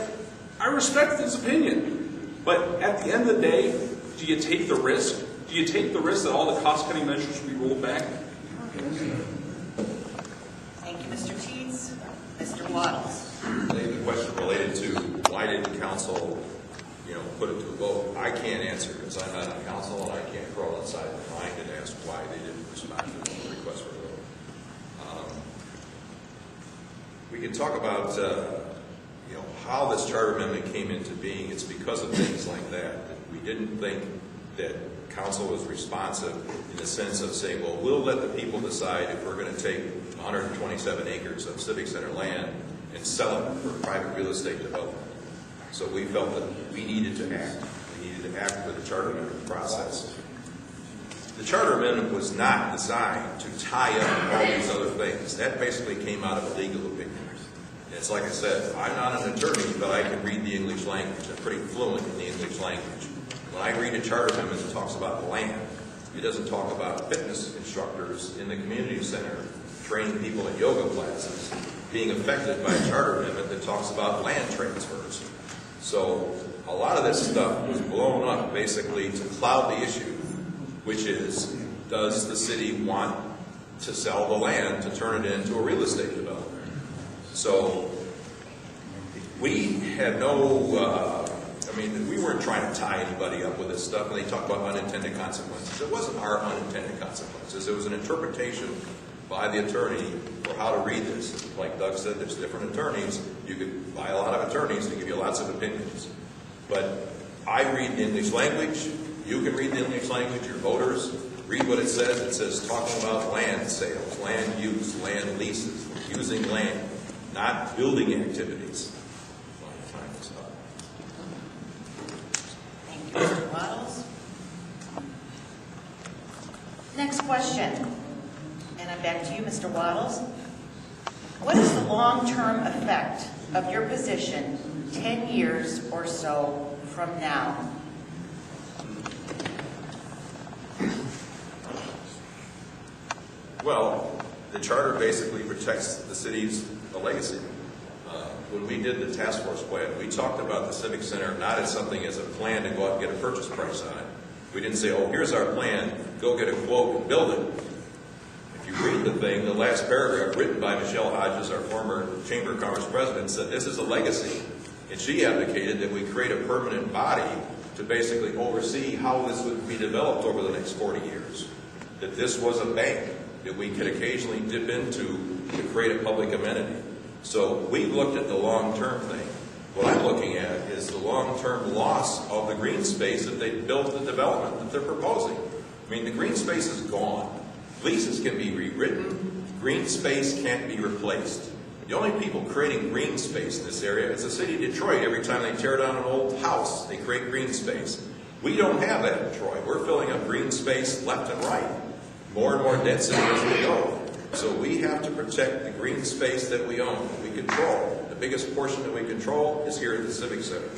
I respect his opinion. But at the end of the day, do you take the risk? Do you take the risk that all the cost-cutting measures will be rolled back? Thank you, Mr. Teets. Mr. Waddles. I think the question related to why didn't council, put it to a vote, I can't answer because I'm not on council and I can't crawl inside their mind and ask why they didn't respond to the request for a vote. We can talk about, how this charter amendment came into being. It's because of things like that we didn't think that council was responsive in the sense of saying, well, we'll let the people decide if we're going to take 127 acres of civic center land and sell it for private real estate development. So we felt that we needed to act. We needed to act with the charter amendment process. The charter amendment was not designed to tie up all these other things. That basically came out of a legal opinion. It's like I said, I'm not an attorney, but I can read the English language. I'm pretty fluent in the English language. When I read a charter amendment, it talks about land. It doesn't talk about fitness instructors in the community center, training people in yoga classes, being affected by a charter amendment that talks about land transfers. So a lot of this stuff was blown up basically to cloud the issue, which is, does the city want to sell the land to turn it into a real estate development? So we had we weren't trying to tie anybody up with this stuff, and they talk about unintended consequences. It wasn't our unintended consequences. It was an interpretation by the attorney for how to read this. Like Doug said, there's different attorneys. You could buy a lot of attorneys to give you lots of opinions. But I read the English language. You can read the English language. Your voters read what it says. It says talking about land sales, land use, land leases, using land, not building activities. My time is up. Thank you, Mr. Waddles. Next question. And I'm back to you, Mr. Waddles. What is the long-term effect of your position 10 years or so from now? Well, the charter basically protects the city's legacy. When we did the task force plan, we talked about the Civic Center not as something as a plan to go out and get a purchase price on it. We didn't say, oh, here's our plan, go get a quote and build it. If you read the thing, the last paragraph written by Michelle Hodges, our former Chamber of Commerce president, said this is a legacy. And she advocated that we create a permanent body to basically oversee how this would be developed over the next 40 years. That this was a bank that we could occasionally dip into to create a public amenity. So we looked at the long-term thing. What I'm looking at is the long-term loss of the green space that they built the development that they're proposing. I mean, the green space is gone. Leases can be rewritten. Green space can't be replaced. The only people creating green space in this area is the city of Detroit. Every time they tear down an old house, they create green space. We don't have that in Detroit. We're filling up green space left and right. More and more density as we go. So we have to protect the green space that we own, that we control. The biggest portion that we control is here at the Civic Center.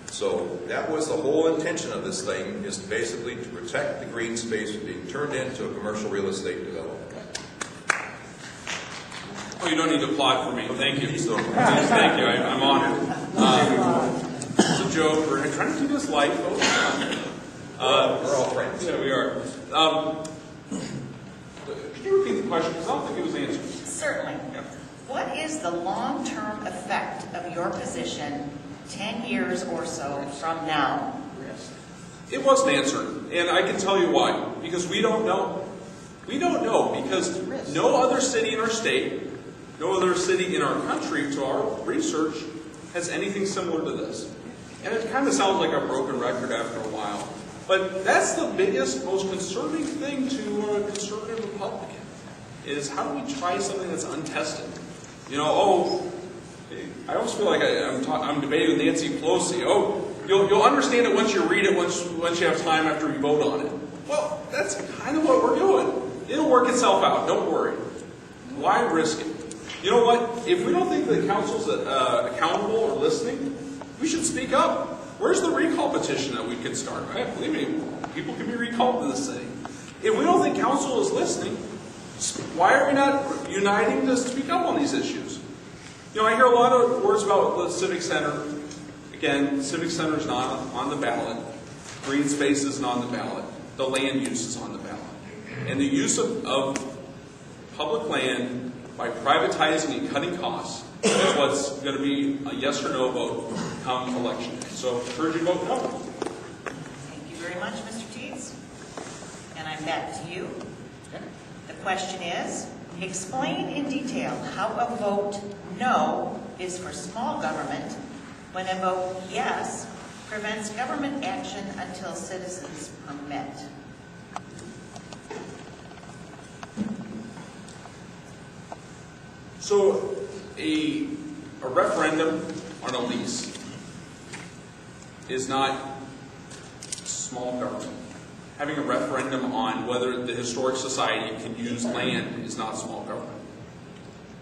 So that was the whole intention of this thing, is basically to protect the green space from being turned into a commercial real estate development. Oh, you don't need to applaud for me. Thank you. Please don't. Thank you. I'm honored. It's a joke. We're trying to keep this light, folks. We're all friends. Yeah, we are. Could you repeat the question? Because I don't think it was answered. Certainly. Yeah. What is the long-term effect of your position 10 years or so from now? It wasn't answered, and I can tell you why. Because we don't know. We don't know because no other city in our state, no other city in our country, to our research, has anything similar to this. And it kind of sounds like a broken record after a while. But that's the biggest, most concerning thing to a conservative Republican, is how do we try something that's untested? I almost feel like I'm debating with Nancy Pelosi. You'll understand it once you read it, once you have time after you vote on it. Well, that's kind of what we're doing. It'll work itself out, don't worry. Why risk it? You know what? If we don't think the council's accountable or listening, we should speak up. Where's the recall petition that we could start? Right? Believe me, people can be recalled to the city. If we don't think council is listening, why are we not uniting to speak up on these issues? You know, I hear a lot of words about the Civic Center. Again, Civic Center is not on the ballot. Green space isn't on the ballot. The land use is on the ballot. And the use of public land by privatizing and cutting costs is what's going to be a yes or no vote come election day. So, urge you vote no. Thank you very much, Mr. Teets. And I'm back to you. The question is, explain in detail how a vote no is for small government when a vote yes prevents government action until citizens permit. So, a referendum on a lease is not small government. Having a referendum on whether the Historic Society can use land is not small government.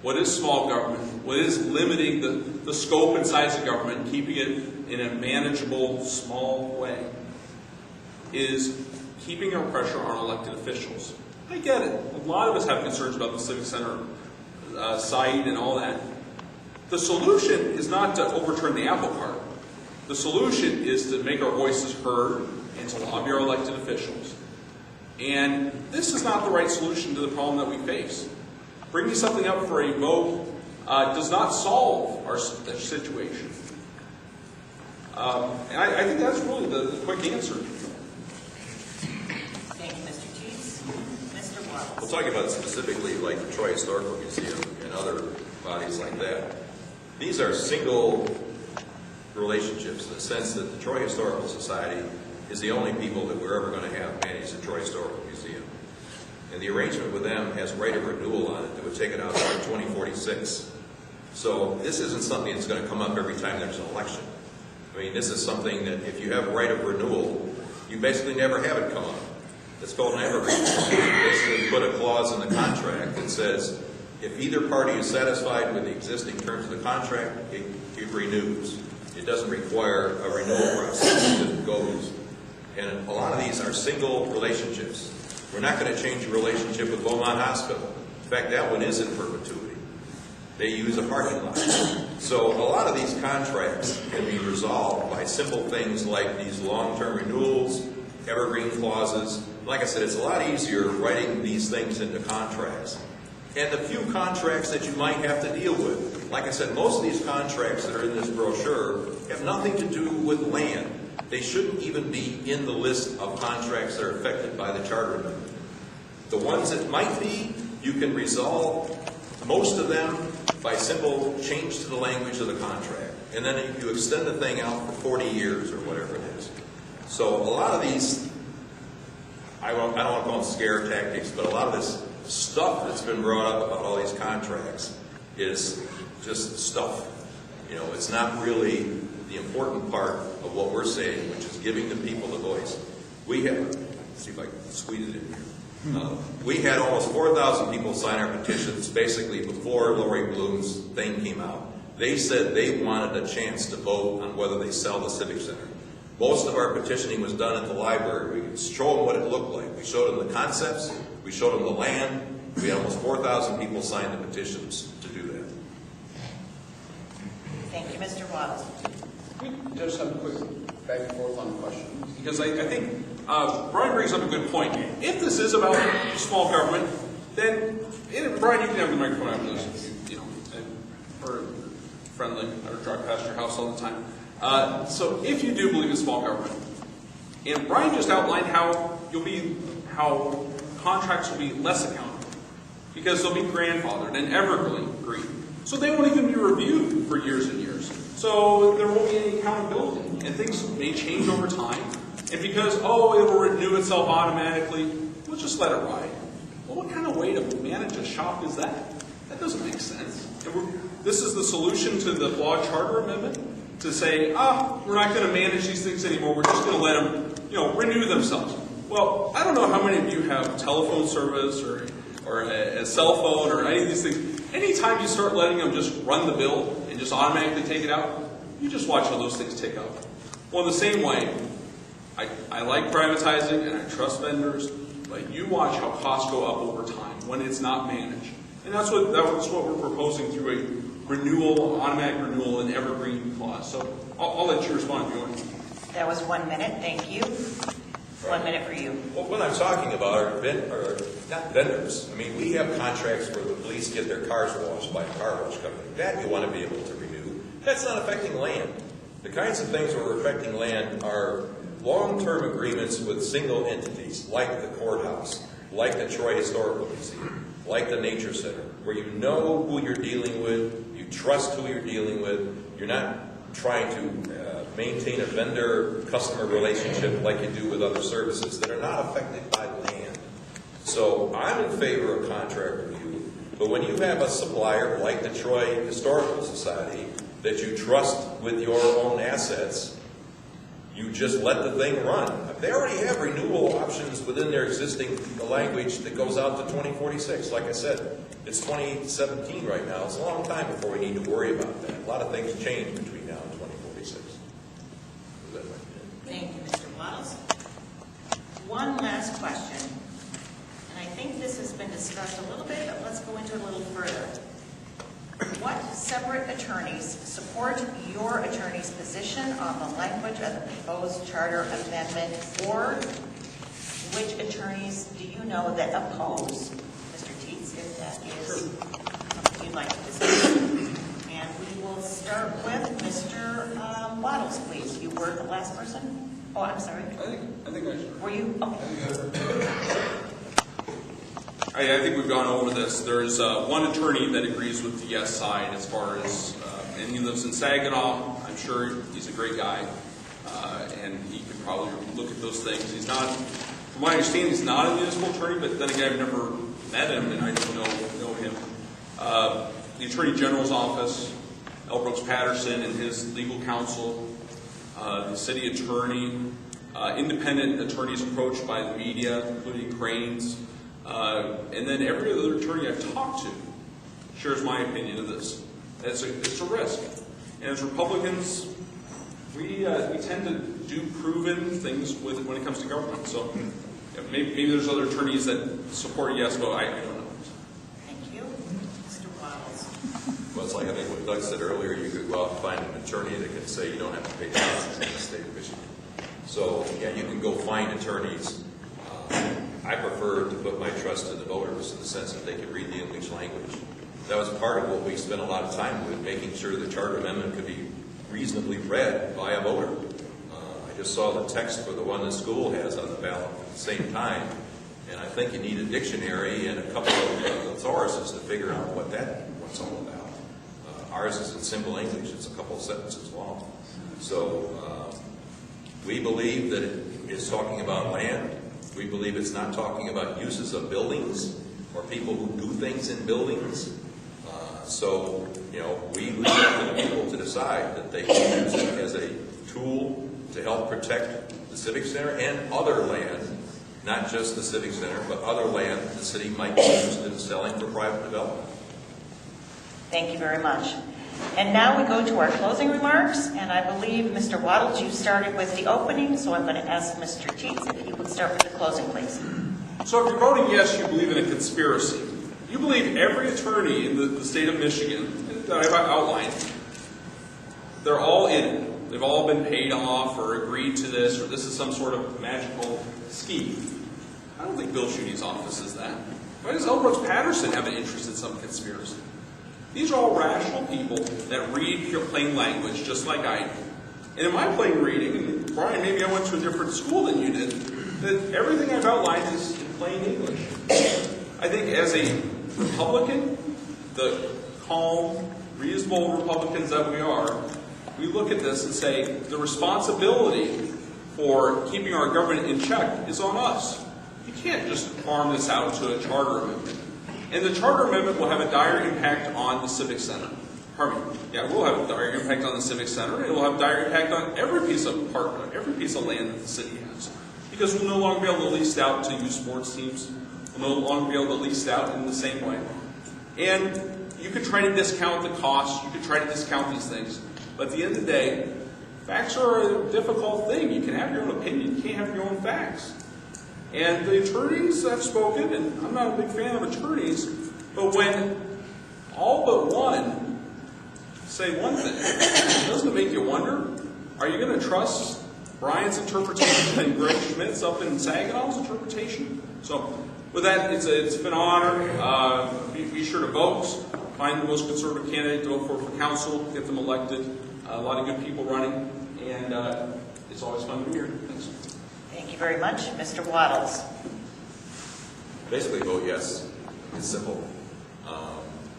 What is small government? What is limiting the scope and size of government and keeping it in a manageable, small way is keeping our pressure on elected officials. I get it. A lot of us have concerns about the Civic Center site and all that. The solution is not to overturn the apple cart. The solution is to make our voices heard and to lobby our elected officials. And this is not the right solution to the problem that we face. Bringing something up for a vote does not solve our situation. And I think that's really the quick answer. Thank you, Mr. Teets. Mr. Wallace. We'll talk about specifically like the Troy Historical Museum and other bodies like that. These are single relationships in the sense that the Troy Historical Society is the only people that we're ever going to have manage the Troy Historical Museum. And the arrangement with them has right of renewal on it that would take it out to 2046. So this isn't something that's going to come up every time there's an election. I mean, this is something that if you have right of renewal, you basically never have it come up. It's called an evergreen. You basically put a clause in the contract that says if either party is satisfied with the existing terms of the contract, it renews. It doesn't require a renewal process. It just goes. And a lot of these are single relationships. We're not going to change the relationship with Beaumont Hospital. In fact, that one is in perpetuity. They use a parking lot. So a lot of these contracts can be resolved by simple things like these long-term renewals, evergreen clauses. Like I said, it's a lot easier writing these things into contracts. And the few contracts that you might have to deal with, like I said, most of these contracts that are in this brochure have nothing to do with land. They shouldn't even be in the list of contracts that are affected by the Charter Amendment. The ones that might be, you can resolve most of them by simple change to the language of the contract. And then you extend the thing out for 40 years or whatever it is. So a lot of these, I don't want to call them scare tactics, but a lot of this stuff that's been brought up about all these contracts is just stuff. You know, it's not really the important part of what we're saying, which is giving the people the voice. We have, let's see if I can squeeze it in here. We had almost 4,000 people sign our petitions basically before Lori Bloom's thing came out. They said they wanted a chance to vote on whether they sell the Civic Center. Most of our petitioning was done at the library. We could show them what it looked like. We showed them the concepts. We showed them the land. We had almost 4,000 people sign the petitions to do that. Thank you, Mr. Waddles. We just have a quick back and forth on the question. Because I think Brian brings up a good point. If this is about small government, then, Brian, you can have the microphone after this, you know, or friendly, or drive past your house all the time. So if you do believe in small government, and Brian just outlined how contracts will be less accountable, because they'll be grandfathered and evergreen. So they won't even be reviewed for years and years. So there won't be any accountability, and things may change over time. And because, it will renew itself automatically, we'll just let it ride. Well, what kind of way to manage a shop is that? That doesn't make sense. And this is the solution to the flawed Charter Amendment, to say, we're not going to manage these things anymore. We're just going to let them, renew themselves. Well, I don't know how many of you have telephone service or a cell phone or any of these things. Anytime you start letting them just run the bill and just automatically take it out, you just watch how those things take up. Well, in the same way, I like privatizing and I trust vendors, but you watch how costs go up over time when it's not managed. And that's what we're proposing through a renewal, automatic renewal and evergreen clause. So I'll let you respond if you want. That was 1 minute, thank you. 1 minute for you. Well, what I'm talking about are not vendors. I mean, we have contracts where the police get their cars washed by a car wash company. That you want to be able to renew. That's not affecting land. The kinds of things that are affecting land are long-term agreements with single entities, like the courthouse, like the Troy Historical Museum, like the Nature Center, where you know who you're dealing with, you trust who you're dealing with, you're not trying to maintain a vendor-customer relationship like you do with other services that are not affected by land. So I'm in favor of contract review, but when you have a supplier like the Troy Historical Society that you trust with your own assets, you just let the thing run. They already have renewal options within their existing language that goes out to 2046. Like I said, it's 2017 right now. It's a long time before we need to worry about that. A lot of things change between now and 2046. Thank you, Mr. Waddles. One last question, and I think this has been discussed a little bit, but let's go into it a little further. What separate attorneys support your attorney's position on the language of the proposed charter amendment, or which attorneys do you know that oppose, Mr. Teets, if that is something you'd like to discuss? And we will start with Mr. Waddles, please. You were the last person? Oh, I'm sorry. I think I should. Were you? Okay. I think we've gone over this. There's one attorney that agrees with the yes side as far as, and he lives in Saginaw. I'm sure he's a great guy, and he could probably look at those things. He's not, from my understanding, he's not a municipal attorney, but then again, I've never met him, and I don't know him. The Attorney General's office, L. Brooks Patterson and his legal counsel, the city attorney, independent attorneys approached by the media, including Cranes, and then every other attorney I've talked to shares my opinion of this. It's a risk. And as Republicans, we tend to do proven things when it comes to government. So maybe there's other attorneys that support a yes vote. I don't know. Thank you. Mr. Waddles. Well, it's like I think what Doug said earlier, you could go out and find an attorney that can say you don't have to pay taxes in the state of Michigan. So, yeah, you can go find attorneys. I prefer to put my trust in the voters in the sense that they can read the English language. That was part of what we spent a lot of time with, making sure the charter amendment could be reasonably read by a voter. I just saw the text for the one the school has on the ballot at the same time, and I think you need a dictionary and a couple of thesauruses to figure out what's all about. Ours is in simple English. It's a couple of sentences long. So we believe that it is talking about land. We believe it's not talking about uses of buildings or people who do things in buildings. So, we leave it to the people to decide that they can use it as a tool to help protect the Civic Center and other land, not just the Civic Center, but other land the city might be interested in selling for private development. Thank you very much. And now we go to our closing remarks, and I believe, Mr. Waddles, you started with the opening, so I'm going to ask Mr. Teets if he would start with the closing, please. So if you're voting yes, you believe in a conspiracy. You believe every attorney in the state of Michigan that I've outlined, they're all in it. They've all been paid off or agreed to this, or this is some sort of magical scheme. I don't think Bill Schuete's office is that. Why does L. Brooks Patterson have an interest in some conspiracy? These are all rational people that read pure plain language just like I do. And in my plain reading, and Brian, maybe I went to a different school than you did, that everything I've outlined is in plain English. I think as a Republican, the calm, reasonable Republicans that we are, we look at this and say the responsibility for keeping our government in check is on us. You can't just farm this out to a charter amendment. And the charter amendment will have a dire impact on the Civic Center. Pardon me. Yeah, it will have a dire impact on the Civic Center, and it will have a dire impact on every piece of land that the city has. Because we'll no longer be able to lease it out to youth sports teams. We'll no longer be able to lease it out in the same way. And you could try to discount the costs. You could try to discount these things. But at the end of the day, Facts are a difficult thing. You can have your own opinion. You can't have your own facts. And the attorneys have spoken, and I'm not a big fan of attorneys, but when all but one say one thing, doesn't it make you wonder, are you going to trust Brian's interpretation and Greg Schmidt's up in Saginaw's interpretation? So with that, it's been an honor. Be sure to vote. Find the most conservative candidate to vote for council. Get them elected. A lot of good people running. And it's always fun to be here. Thanks. Thank you very much. Mr. Waddles. Basically, vote yes. It's simple.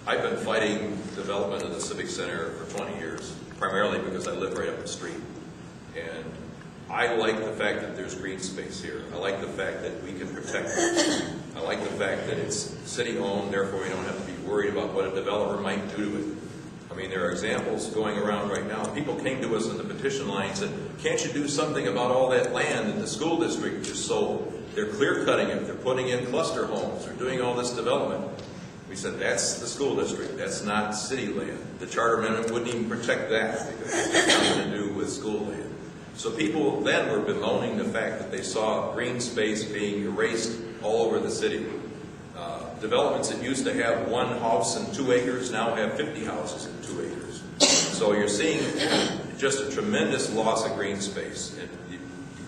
I've been fighting development of the Civic Center for 20 years, primarily because I live right up the street. And I like the fact that there's green space here. I like the fact that we can protect it. I like the fact that it's city-owned, therefore we don't have to be worried about what a developer might do to it. I mean, there are examples going around right now. People came to us in the petition line and said, can't you do something about all that land that the school district just sold? They're clear-cutting it. They're putting in cluster homes. They're doing all this development. We said, that's the school district. That's not city land. The charter amendment wouldn't even protect that because it has nothing to do with school land. So people then were bemoaning the fact that they saw green space being erased all over the city. Developments that used to have one house and 2 acres now have 50 houses and 2 acres. So you're seeing just a tremendous loss of green space. And the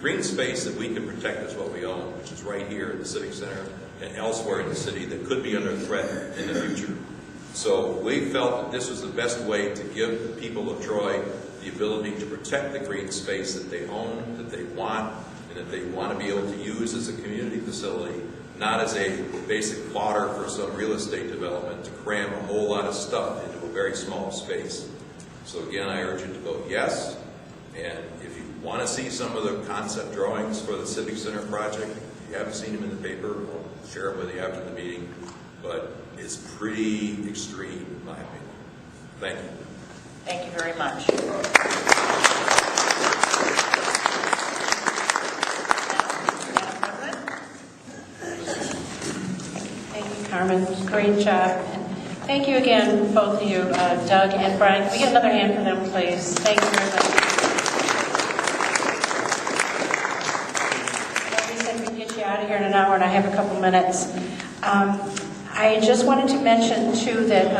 green space that we can protect is what we own, which is right here in the Civic Center and elsewhere in the city that could be under threat in the future. So we felt that this was the best way to give the people of Troy the ability to protect the green space that they own, that they want, and that they want to be able to use as a community facility, not as a basic fodder for some real estate development to cram a whole lot of stuff into a very small space. So again, I urge you to vote yes. And if you want to see some of the concept drawings for the Civic Center project, if you haven't seen them in the paper, I'll share them with you after the meeting. But it's pretty extreme, in my opinion. Thank you. Thank you very much. Thank you, Carmen. Great job. And thank you again, both of you, Doug and Brian. Can we get another hand for them, please? Thank you very much. Like we said, we can get you out of here in an hour, and I have a couple minutes. I just wanted to mention, too, that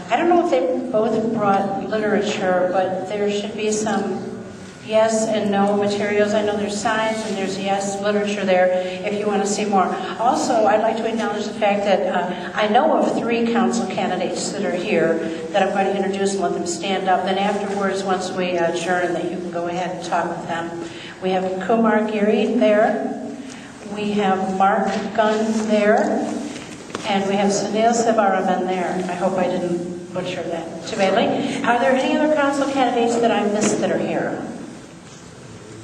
I don't know if they both brought literature, but there should be some yes and no materials. I know there's signs and there's yes literature there if you want to see more. Also, I'd like to acknowledge the fact that I know of 3 council candidates that are here that I'm going to introduce and let them stand up. Then afterwards, once we adjourn, that you can go ahead and talk with them. We have Kumar Giri there. We have Mark Gunn there. And we have Sunil CharterAmend there. I hope I didn't butcher that too badly. Are there any other council candidates that I missed that are here?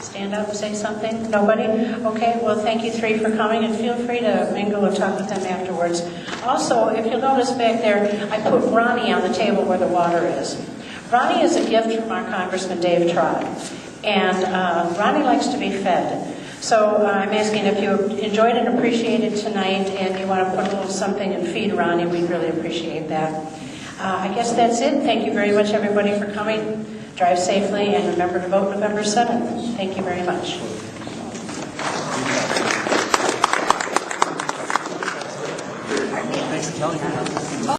Stand up, say something? Nobody? Okay, well, thank you 3 for coming, and feel free to mingle and talk with them afterwards. Also, if you'll notice back there, I put Ronnie on the table where the water is. Ronnie is a gift from our Congressman Dave Trott, and Ronnie likes to be fed. So I'm asking if you enjoyed and appreciated tonight and you want to put a little something and feed Ronnie, we'd really appreciate that. I guess that's it. Thank you very much, everybody, for coming. Drive safely and remember to vote November 7th. Thank you very much. Thanks for telling me.